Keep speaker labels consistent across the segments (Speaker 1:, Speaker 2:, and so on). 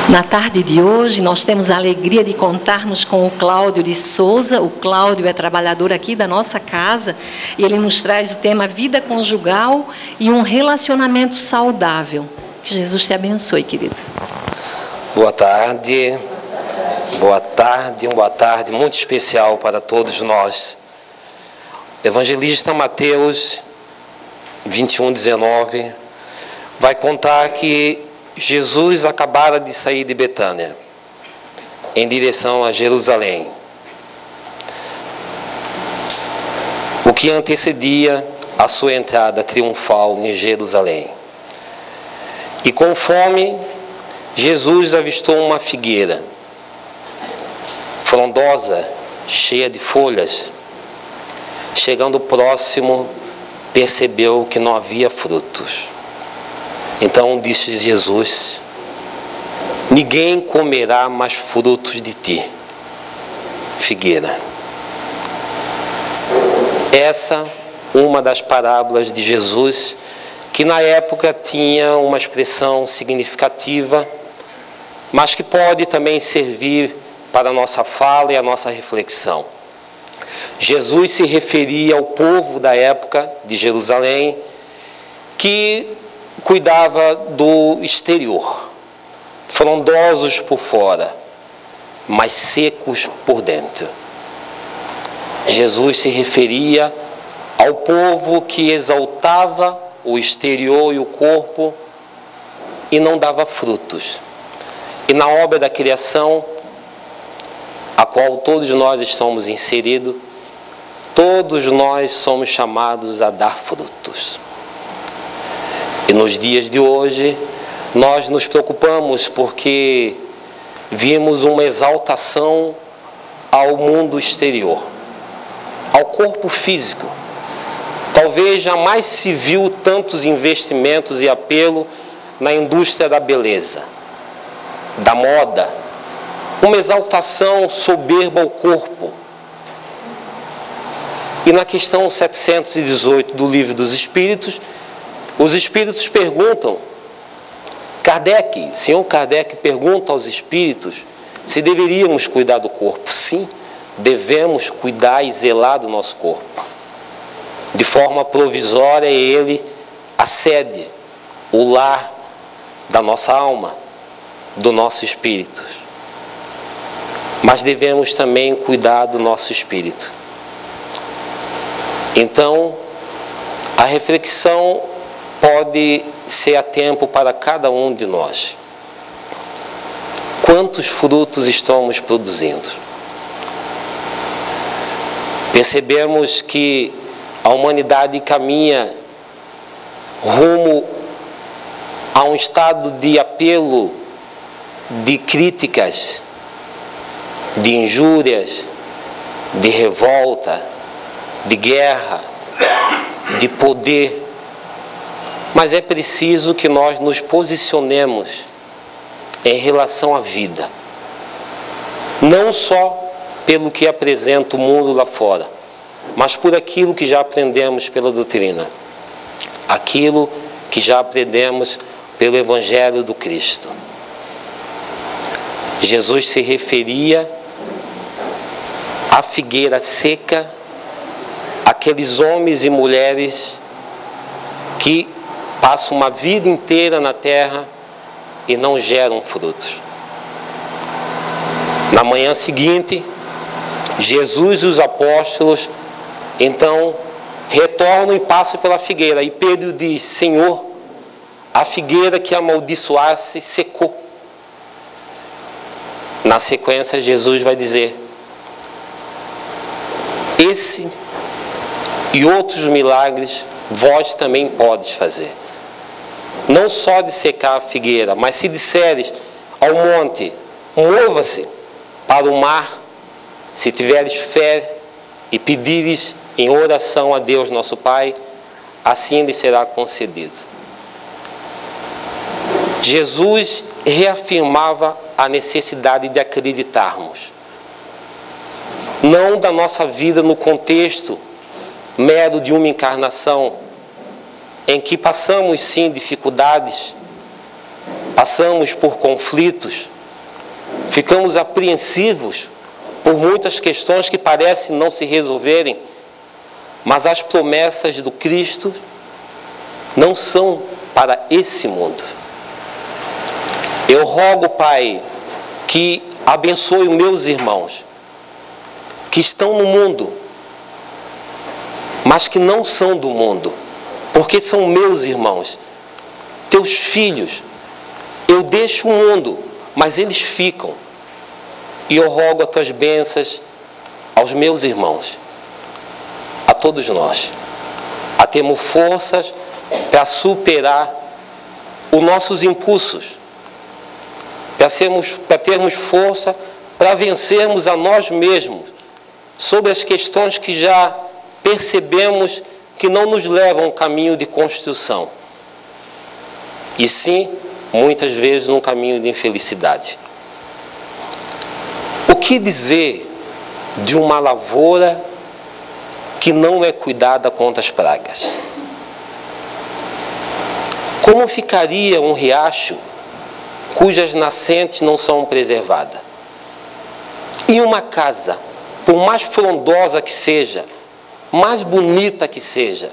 Speaker 1: Na tarde de hoje, nós temos a alegria de contarmos com o Cláudio de Souza. O Cláudio é trabalhador aqui da nossa casa e ele nos traz o tema vida conjugal e um relacionamento saudável. Que Jesus te abençoe, querido.
Speaker 2: Boa tarde. Boa tarde, uma boa tarde muito especial para todos nós. Evangelista Mateus 21:19 vai contar que Jesus acabara de sair de Betânia em direção a Jerusalém, o que antecedia a sua entrada triunfal em Jerusalém. E com fome, Jesus avistou uma figueira frondosa, cheia de folhas. Chegando próximo, percebeu que não havia frutos. Então disse Jesus: ninguém comerá mais frutos de ti, figueira. Essa uma das parábolas de Jesus, que na época tinha uma expressão significativa, mas que pode também servir para a nossa fala e a nossa reflexão. Jesus se referia ao povo da época de Jerusalém, que cuidava do exterior, frondosos por fora, mas secos por dentro. Jesus se referia ao povo que exaltava o exterior e o corpo e não dava frutos. E na obra da criação, a qual todos nós estamos inseridos, todos nós somos chamados a dar frutos. E nos dias de hoje, nós nos preocupamos porque vimos uma exaltação ao mundo exterior, ao corpo físico. Talvez jamais se viu tantos investimentos e apelo na indústria da beleza, da moda, uma exaltação soberba ao corpo. E na questão 718 do Livro dos Espíritos, os Espíritos perguntam, Senhor Kardec pergunta aos Espíritos se deveríamos cuidar do corpo. Sim, devemos cuidar e zelar do nosso corpo. De forma provisória, ele a sede, o lar da nossa alma, do nosso espírito. Mas devemos também cuidar do nosso espírito. Então, a reflexão pode ser a tempo para cada um de nós. Quantos frutos estamos produzindo? Percebemos que a humanidade caminha rumo a um estado de apelo, de críticas, de injúrias, de revolta, de guerra, de poder. Mas é preciso que nós nos posicionemos em relação à vida. Não só pelo que apresenta o mundo lá fora, mas por aquilo que já aprendemos pela doutrina. Aquilo que já aprendemos pelo Evangelho do Cristo. Jesus se referia à figueira seca, aqueles homens e mulheres que passam uma vida inteira na terra e não geram frutos. Na manhã seguinte, Jesus e os apóstolos então retornam e passam pela figueira. E Pedro diz: Senhor, a figueira que amaldiçoasse secou. Na sequência, Jesus vai dizer: esse e outros milagres vós também podes fazer. Não só de secar a figueira, mas se disseres ao monte, mova-se para o mar, se tiveres fé e pedires em oração a Deus nosso Pai, assim lhe será concedido. Jesus reafirmava a necessidade de acreditarmos, não da nossa vida no contexto mero de uma encarnação, em que passamos sim dificuldades, passamos por conflitos, ficamos apreensivos por muitas questões que parecem não se resolverem, mas as promessas do Cristo não são para esse mundo. Eu rogo, Pai, que abençoe os meus irmãos que estão no mundo, mas que não são do mundo, porque são meus irmãos, teus filhos. Eu deixo o mundo, mas eles ficam. E eu rogo as tuas bênçãos aos meus irmãos, a todos nós, a termos forças para superar os nossos impulsos, para termos força para vencermos a nós mesmos sobre as questões que já percebemos que não nos levam a um caminho de construção, e sim, muitas vezes, num caminho de infelicidade. O que dizer de uma lavoura que não é cuidada contra as pragas? Como ficaria um riacho cujas nascentes não são preservadas? E uma casa, por mais frondosa que seja, mais bonita que seja,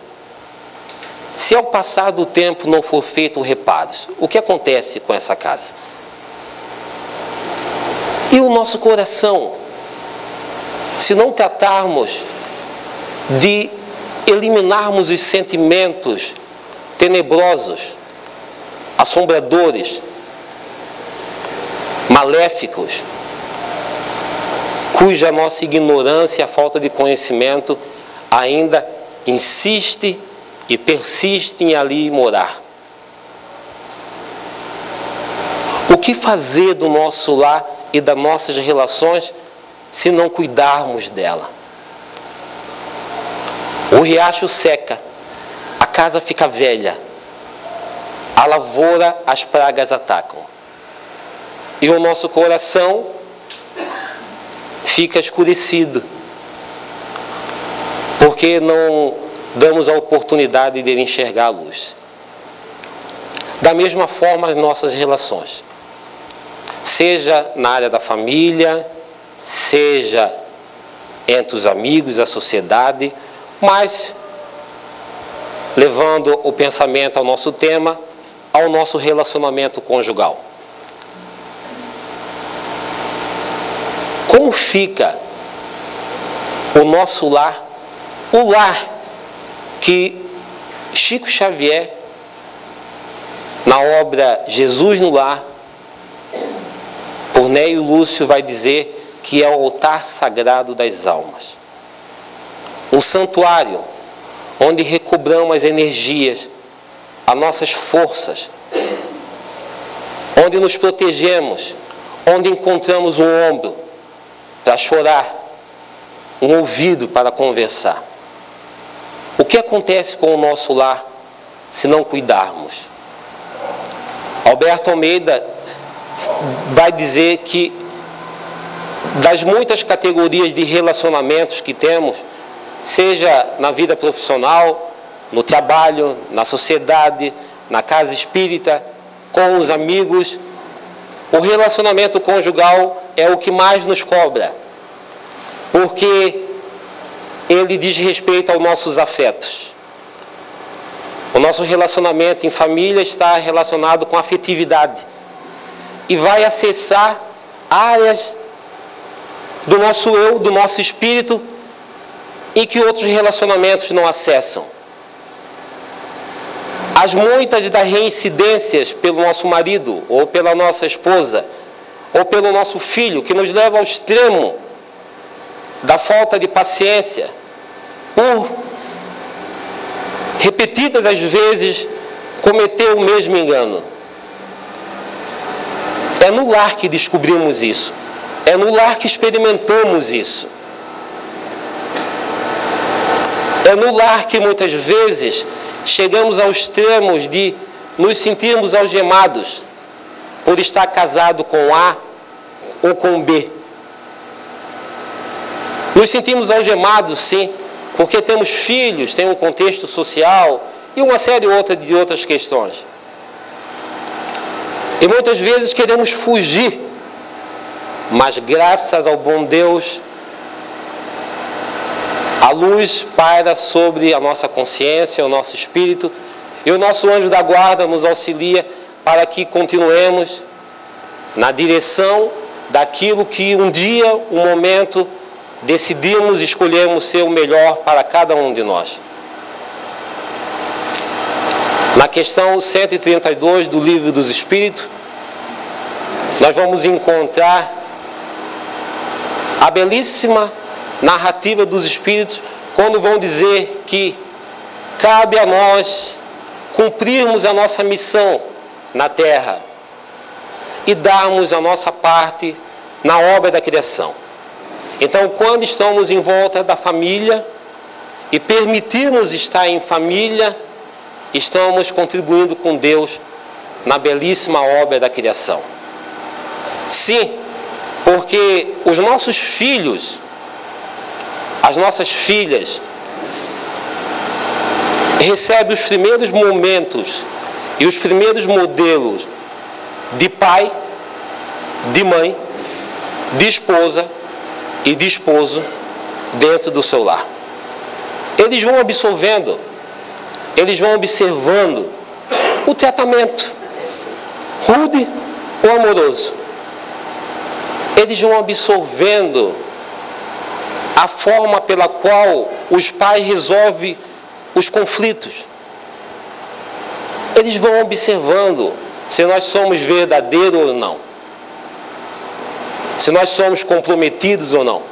Speaker 2: se ao passar do tempo não for feito reparos, o que acontece com essa casa? E o nosso coração, se não tratarmos de eliminarmos os sentimentos tenebrosos, assombradores, maléficos, cuja nossa ignorância e a falta de conhecimento ainda insiste e persiste em ali morar. O que fazer do nosso lar e das nossas relações se não cuidarmos dela? O riacho seca, a casa fica velha, a lavoura as pragas atacam, e o nosso coração fica escurecido, porque não damos a oportunidade de enxergar a luz. Da mesma forma, as nossas relações, seja na área da família, seja entre os amigos, a sociedade, mas levando o pensamento ao nosso tema, ao nosso relacionamento conjugal. Como fica o nosso lar, o lar que Chico Xavier, na obra Jesus no Lar, por Neio Lúcio, vai dizer que é o altar sagrado das almas. Um santuário onde recobramos as energias, as nossas forças, onde nos protegemos, onde encontramos um ombro para chorar, um ouvido para conversar. O que acontece com o nosso lar se não cuidarmos? Alberto Almeida vai dizer que das muitas categorias de relacionamentos que temos, seja na vida profissional, no trabalho, na sociedade, na casa espírita, com os amigos, o relacionamento conjugal é o que mais nos cobra, porque ele diz respeito aos nossos afetos. O nosso relacionamento em família está relacionado com afetividade e vai acessar áreas do nosso eu, do nosso espírito, em que outros relacionamentos não acessam. As muitas das reincidências pelo nosso marido, ou pela nossa esposa, ou pelo nosso filho, que nos leva ao extremo da falta de paciência, por repetidas as vezes cometer o mesmo engano. É no lar que descobrimos isso. É no lar que experimentamos isso. É no lar que muitas vezes chegamos aos extremos de nos sentirmos algemados por estar casado com A ou com B. Nos sentimos algemados, sim, porque temos filhos, tem um contexto social e uma série de outras questões. E muitas vezes queremos fugir, mas graças ao bom Deus, a luz paira sobre a nossa consciência, o nosso espírito, e o nosso anjo da guarda nos auxilia para que continuemos na direção daquilo que um dia, um momento, decidimos, escolhemos ser o melhor para cada um de nós. Na questão 132 do Livro dos Espíritos, nós vamos encontrar a belíssima narrativa dos Espíritos, quando vão dizer que cabe a nós cumprirmos a nossa missão na Terra e darmos a nossa parte na obra da criação. Então, quando estamos em volta da família e permitirmos estar em família, estamos contribuindo com Deus na belíssima obra da criação. Sim, porque os nossos filhos, as nossas filhas, recebem os primeiros momentos e os primeiros modelos de pai, de mãe, de esposa e de esposo dentro do seu lar. Eles vão absorvendo, eles vão observando o tratamento, rude ou amoroso. Eles vão absorvendo a forma pela qual os pais resolvem os conflitos. Eles vão observando se nós somos verdadeiros ou não, se nós somos comprometidos ou não.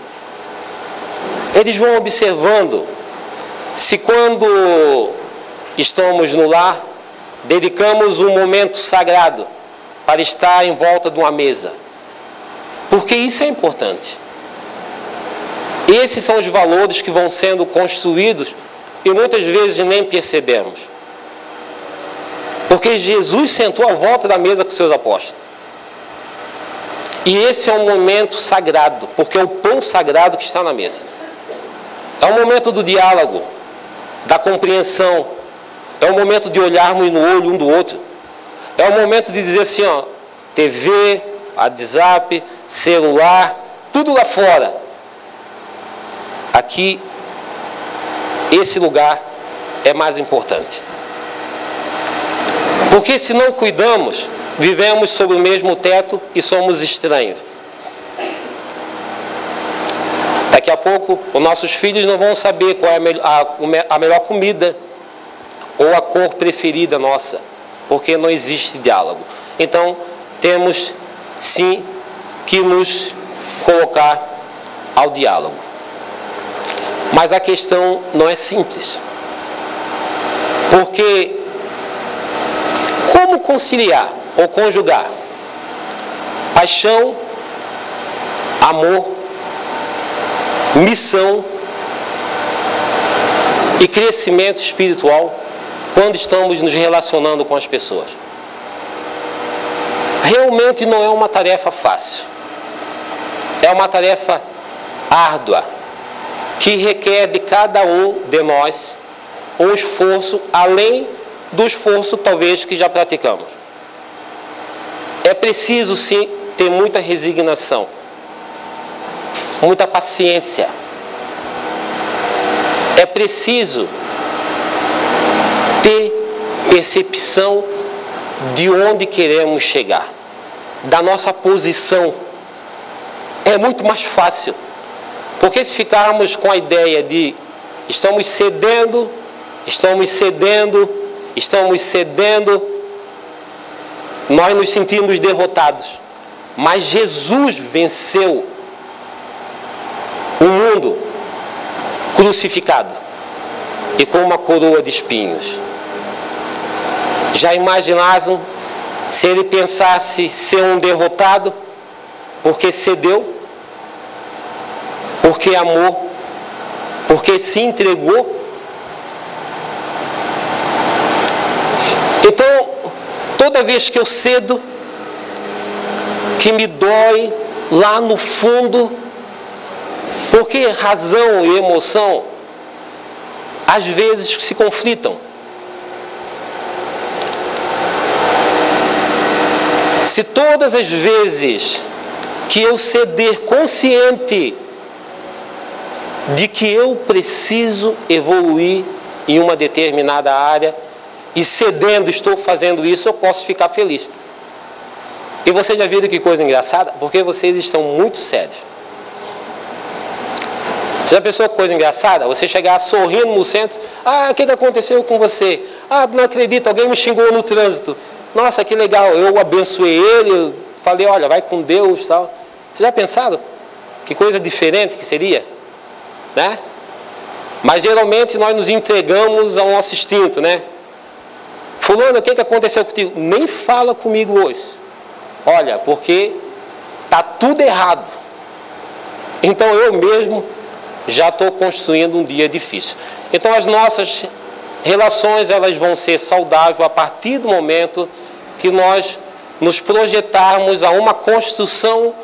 Speaker 2: Eles vão observando se quando estamos no lar, dedicamos um momento sagrado para estar em volta de uma mesa, porque isso é importante. Esses são os valores que vão sendo construídos e muitas vezes nem percebemos. Porque Jesus sentou à volta da mesa com seus apóstolos. E esse é um momento sagrado, porque é o pão sagrado que está na mesa. É um momento do diálogo, da compreensão. É um momento de olharmos no olho um do outro. É um momento de dizer assim, ó, TV, WhatsApp, celular, tudo lá fora. Aqui, esse lugar é mais importante. Porque se não cuidamos, vivemos sob o mesmo teto e somos estranhos. Daqui a pouco, os nossos filhos não vão saber qual é a melhor comida ou a cor preferida nossa, porque não existe diálogo. Então, temos sim que nos colocar ao diálogo. Mas a questão não é simples. Porque como conciliar ou conjugar paixão, amor, missão e crescimento espiritual quando estamos nos relacionando com as pessoas? Realmente não é uma tarefa fácil. É uma tarefa árdua, que requer de cada um de nós um esforço além do esforço talvez que já praticamos. É preciso sim ter muita resignação, muita paciência. É preciso ter percepção de onde queremos chegar, da nossa posição. É muito mais fácil, porque se ficarmos com a ideia de estamos cedendo, nós nos sentimos derrotados. Mas Jesus venceu o mundo crucificado e com uma coroa de espinhos. Já imaginaram se ele pensasse ser um derrotado porque cedeu, porque amou, porque se entregou? Então, toda vez que eu cedo, que me dói lá no fundo, porque razão e emoção às vezes se conflitam. Se todas as vezes que eu ceder consciente de que eu preciso evoluir em uma determinada área e cedendo estou fazendo isso, eu posso ficar feliz. E vocês já viram que coisa engraçada? Porque vocês estão muito sérios. Você já pensou que coisa engraçada? Você chegar sorrindo no centro, o que aconteceu com você? Não acredito, alguém me xingou no trânsito. Nossa, que legal, eu abençoei ele, eu falei, olha, vai com Deus, tal. Vocês já pensaram? Que coisa diferente que seria? Né? Mas geralmente nós nos entregamos ao nosso instinto, né? Fulano, o que aconteceu contigo? Nem fala comigo hoje. Olha, porque está tudo errado. Então eu mesmo já estou construindo um dia difícil. Então as nossas relações, elas vão ser saudáveis a partir do momento que nós nos projetarmos a uma construção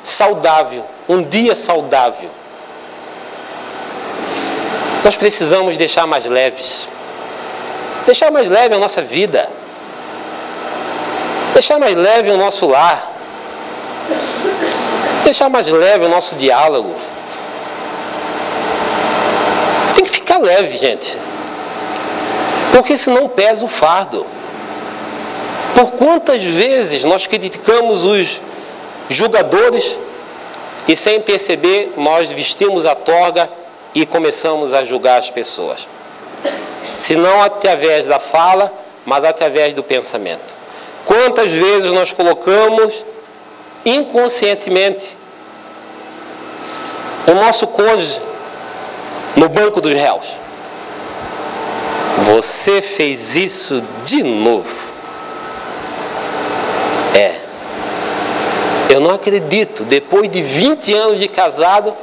Speaker 2: saudável, um dia saudável. Nós precisamos deixar mais leves. Deixar mais leve a nossa vida. Deixar mais leve o nosso lar. Deixar mais leve o nosso diálogo. Tem que ficar leve, gente. Porque senão pesa o fardo. Por quantas vezes nós criticamos os julgadores e sem perceber nós vestimos a toga e começamos a julgar as pessoas. Se não através da fala, mas através do pensamento. Quantas vezes nós colocamos inconscientemente o nosso cônjuge no banco dos réus? Você fez isso de novo. Eu não acredito, depois de 20 anos de casado,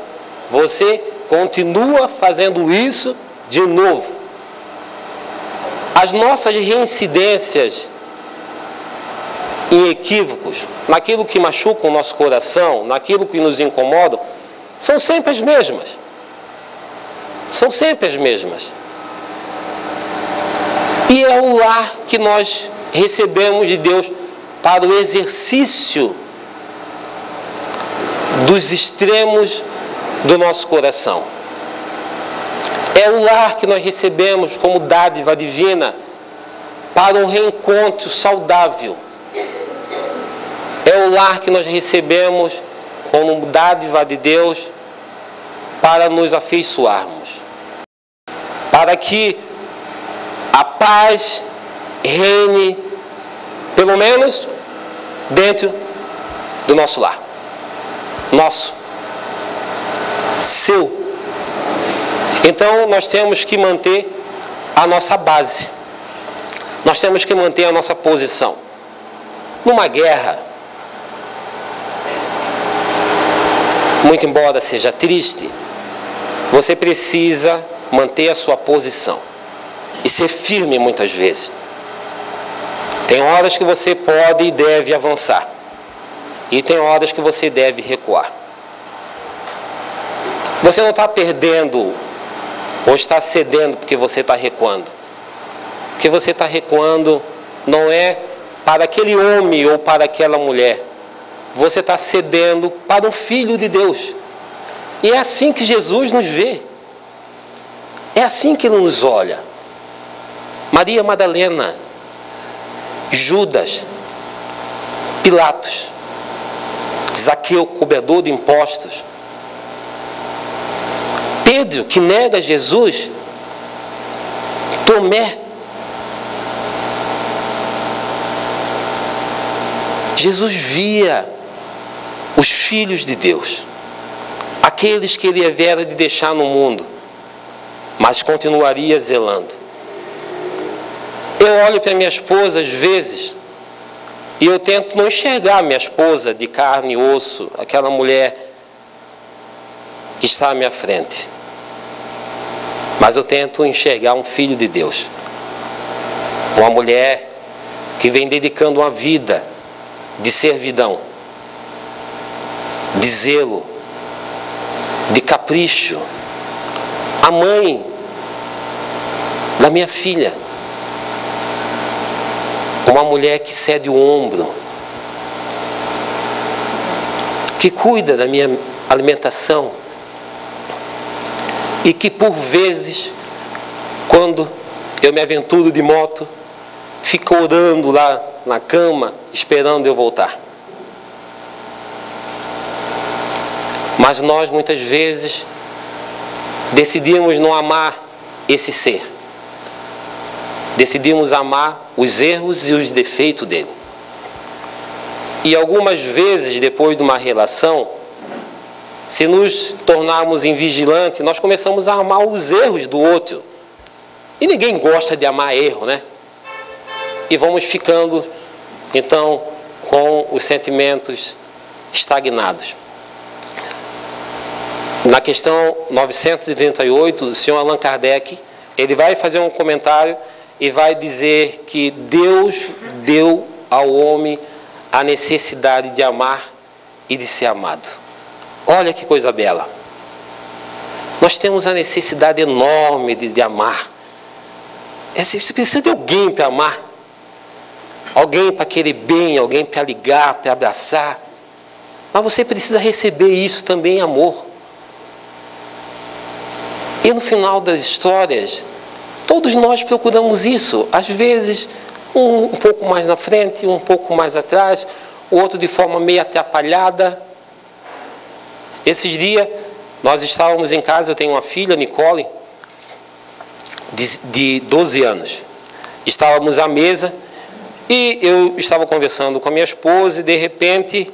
Speaker 2: você continua fazendo isso de novo. As nossas reincidências em equívocos, naquilo que machuca o nosso coração, naquilo que nos incomoda, são sempre as mesmas. São sempre as mesmas. E é o lar que nós recebemos de Deus para o exercício dos extremos do nosso coração. É o lar que nós recebemos como dádiva divina para um reencontro saudável. É o lar que nós recebemos como dádiva de Deus para nos afeiçoarmos. Para que a paz reine, pelo menos, dentro do nosso lar. Nosso. Seu. Então nós temos que manter a nossa base. Nós temos que manter a nossa posição. Numa guerra, muito embora seja triste, você precisa manter a sua posição e ser firme muitas vezes. Tem horas que você pode e deve avançar. E tem horas que você deve recuar. Você não está perdendo ou está cedendo porque você está recuando. Porque você está recuando não é para aquele homem ou para aquela mulher. Você está cedendo para um filho de Deus. E é assim que Jesus nos vê. É assim que Ele nos olha. Maria Madalena, Judas, Pilatos, Zaqueu, cobrador de impostos, Pedro, que nega Jesus, Tomé. Jesus via os filhos de Deus, aqueles que Ele havia de deixar no mundo, mas continuaria zelando. Eu olho para minha esposa às vezes e eu tento não enxergar minha esposa de carne e osso, aquela mulher que está à minha frente. Mas eu tento enxergar um filho de Deus. Uma mulher que vem dedicando uma vida de servidão, de zelo, de capricho. A mãe da minha filha. Uma mulher que cede o ombro que cuida da minha alimentação e que por vezes, quando eu me aventuro de moto, fica orando lá na cama, esperando eu voltar. Mas nós muitas vezes decidimos não amar esse ser. Decidimos amar os erros e os defeitos dele. E algumas vezes, depois de uma relação, se nos tornarmos invigilantes, nós começamos a amar os erros do outro. E ninguém gosta de amar erro, né? E vamos ficando, então, com os sentimentos estagnados. Na questão 938, o senhor Allan Kardec, ele vai fazer um comentário e vai dizer que Deus deu ao homem a necessidade de amar e de ser amado. Olha que coisa bela. Nós temos a necessidade enorme de amar. Você precisa de alguém para amar. Alguém para querer bem, alguém para ligar, para abraçar. Mas você precisa receber isso também, amor. E no final das histórias, todos nós procuramos isso. Às vezes, um pouco mais na frente, um pouco mais atrás, o outro de forma meio atrapalhada. Esses dias, nós estávamos em casa, eu tenho uma filha, Nicole, de 12 anos. Estávamos à mesa e eu estava conversando com a minha esposa e de repente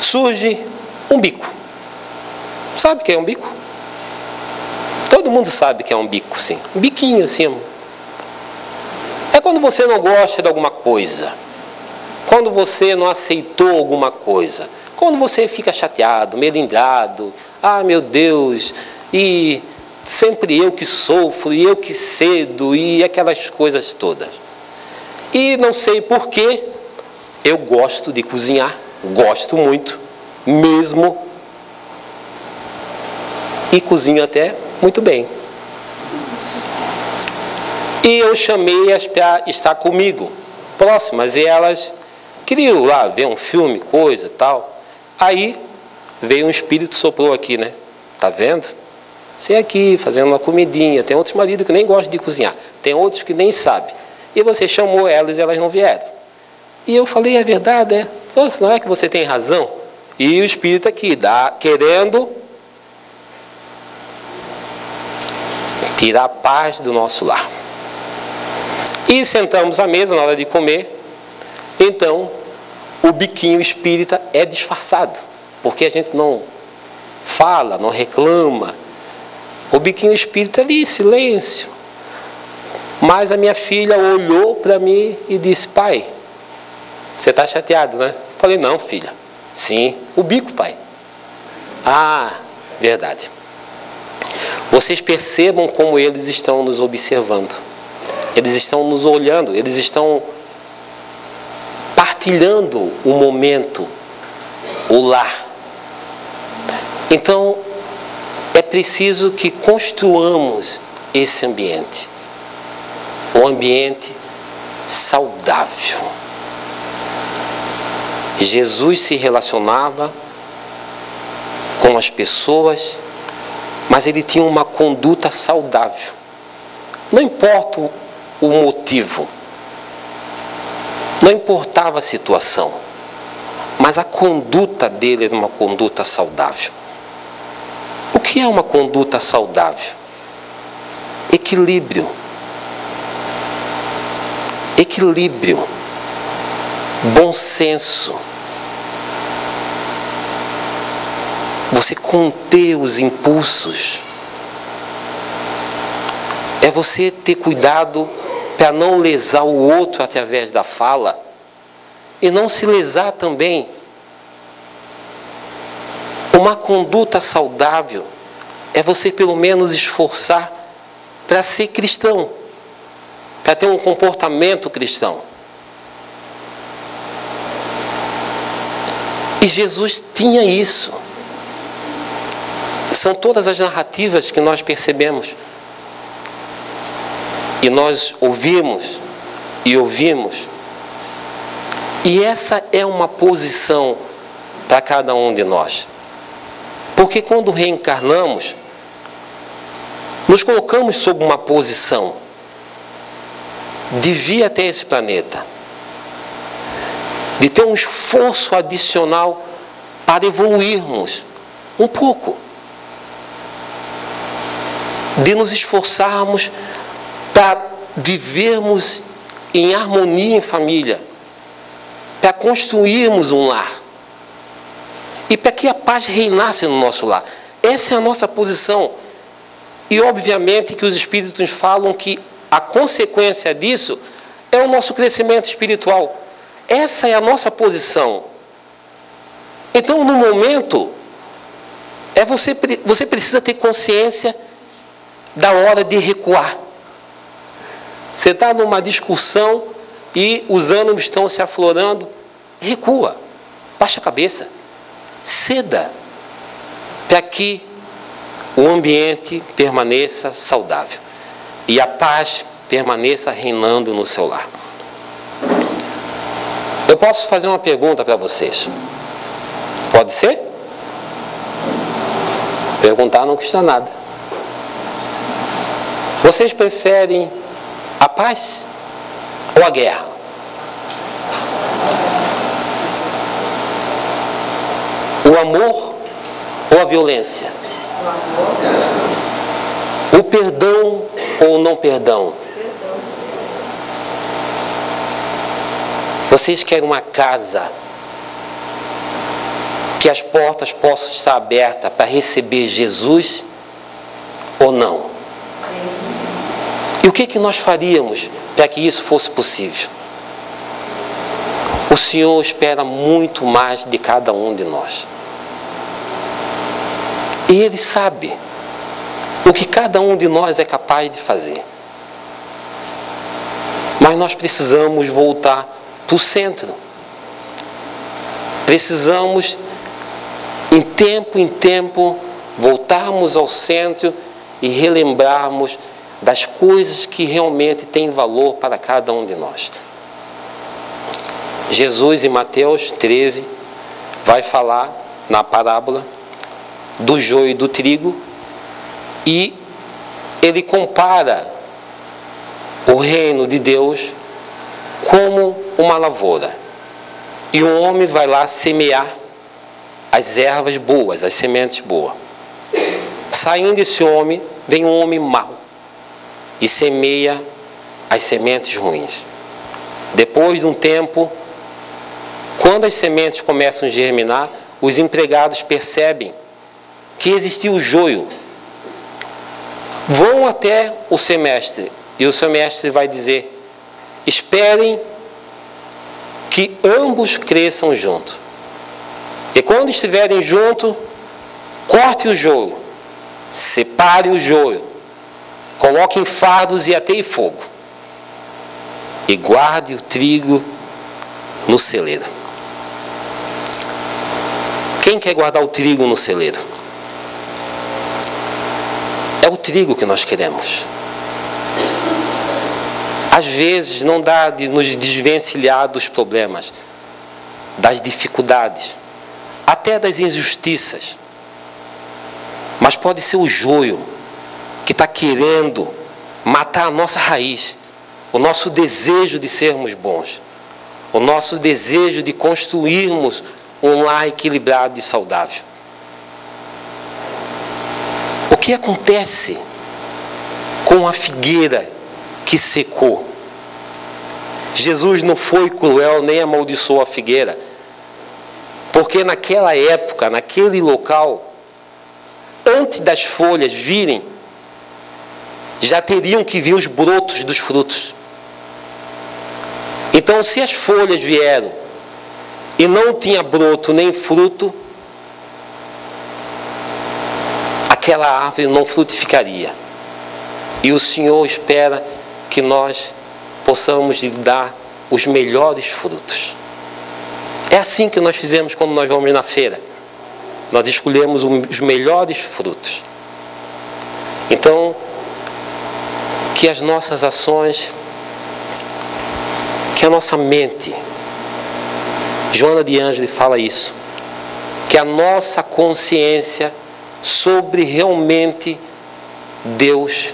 Speaker 2: surge um bico. Sabe o que é um bico? Todo mundo sabe que é um bico, sim. Um biquinho assim. É quando você não gosta de alguma coisa. Quando você não aceitou alguma coisa. Quando você fica chateado, melindrado. Ah, meu Deus. E sempre eu que sofro, e eu que cedo, e aquelas coisas todas. E não sei porquê, eu gosto de cozinhar. Gosto muito. Mesmo. E cozinho até muito bem. E eu chamei-as para estar comigo, próximas, e elas queriam lá ver um filme, coisa, tal. Aí veio um espírito, soprou aqui, né? Tá vendo? Você aqui, fazendo uma comidinha. Tem outros maridos que nem gostam de cozinhar. Tem outros que nem sabem. E você chamou elas e elas não vieram. E eu falei, é verdade, é? Nossa, não é que você tem razão? E o espírito aqui, querendo tirar a paz do nosso lar. E sentamos à mesa na hora de comer. Então, o biquinho espírita é disfarçado. Porque a gente não fala, não reclama. O biquinho espírita ali, silêncio. Mas a minha filha olhou para mim e disse, pai, você está chateado, né? Falei, não, filha. Sim, o bico, pai. Ah, verdade. Vocês percebam como eles estão nos observando. Eles estão nos olhando, eles estão partilhando o momento, o lar. Então, é preciso que construamos esse ambiente. Um ambiente saudável. Jesus se relacionava com as pessoas, mas ele tinha uma conduta saudável. Não importa o motivo, não importava a situação, mas a conduta dele era uma conduta saudável. O que é uma conduta saudável? Equilíbrio. Equilíbrio. Bom senso. Você conter os impulsos. É você ter cuidado para não lesar o outro através da fala. E não se lesar também. Uma conduta saudável é você pelo menos esforçar para ser cristão. Para ter um comportamento cristão. E Jesus tinha isso. São todas as narrativas que nós percebemos. E nós ouvimos. E essa é uma posição para cada um de nós. Porque quando reencarnamos, nos colocamos sob uma posição de vir até esse planeta, de ter um esforço adicional para evoluirmos um pouco, de nos esforçarmos para vivermos em harmonia em família, para construirmos um lar e para que a paz reinasse no nosso lar. Essa é a nossa posição. E obviamente que os Espíritos nos falam que a consequência disso é o nosso crescimento espiritual. Essa é a nossa posição. Então, no momento, você precisa ter consciência da hora de recuar. Você está numa discussão e os ânimos estão se aflorando. Recua, baixa a cabeça, ceda, para que o ambiente permaneça saudável e a paz permaneça reinando no seu lar. Eu posso fazer uma pergunta para vocês? Pode ser? Perguntar não custa nada. Vocês preferem a paz ou a guerra? O amor ou a violência? O perdão ou o não perdão? Vocês querem uma casa que as portas possam estar abertas para receber Jesus ou não? E o que nós faríamos para que isso fosse possível? O Senhor espera muito mais de cada um de nós. E Ele sabe o que cada um de nós é capaz de fazer. Mas nós precisamos voltar para o centro. Precisamos, em tempo, voltarmos ao centro e relembrarmos das coisas que realmente têm valor para cada um de nós. Jesus, em Mateus 13, vai falar na parábola do joio e do trigo, e ele compara o reino de Deus como uma lavoura. E um homem vai lá semear as ervas boas, as sementes boas. Saindo esse homem, vem um homem mau e semeia as sementes ruins. Depois de um tempo, quando as sementes começam a germinar, os empregados percebem que existia o joio. Vão até o semestre e o semestre vai dizer: esperem que ambos cresçam juntos. E quando estiverem juntos, corte o joio, separe o joio, coloque em fardos e ateie fogo, e guarde o trigo no celeiro. Quem quer guardar o trigo no celeiro? É o trigo que nós queremos. Às vezes não dá de nos desvencilhar dos problemas, das dificuldades, até das injustiças. Mas pode ser o joio que está querendo matar a nossa raiz, o nosso desejo de sermos bons, o nosso desejo de construirmos um lar equilibrado e saudável. O que acontece com a figueira que secou? Jesus não foi cruel nem amaldiçoou a figueira, porque naquela época, naquele local, antes das folhas virem, já teriam que vir os brotos dos frutos. Então, se as folhas vieram e não tinha broto nem fruto, aquela árvore não frutificaria. E o Senhor espera que nós possamos lhe dar os melhores frutos. É assim que nós fizemos quando nós vamos na feira. Nós escolhemos os melhores frutos. Então, que as nossas ações, que a nossa mente Joana de Ângeles fala isso, que a nossa consciência sobre realmente Deus,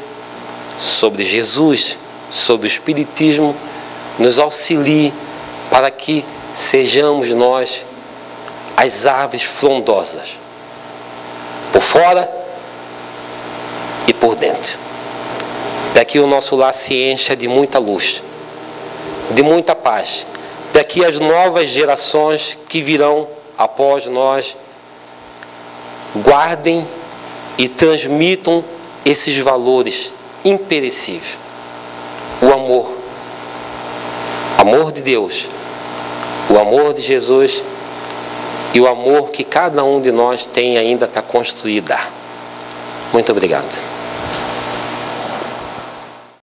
Speaker 2: sobre Jesus, sobre o Espiritismo, nos auxilie para que sejamos nós as árvores frondosas, por fora e por dentro, para que o nosso lar se encha de muita luz, de muita paz, para que as novas gerações que virão após nós guardem e transmitam esses valores imperecíveis. O amor de Deus, o amor de Jesus e o amor que cada um de nós tem ainda para construir e dar. Muito obrigado.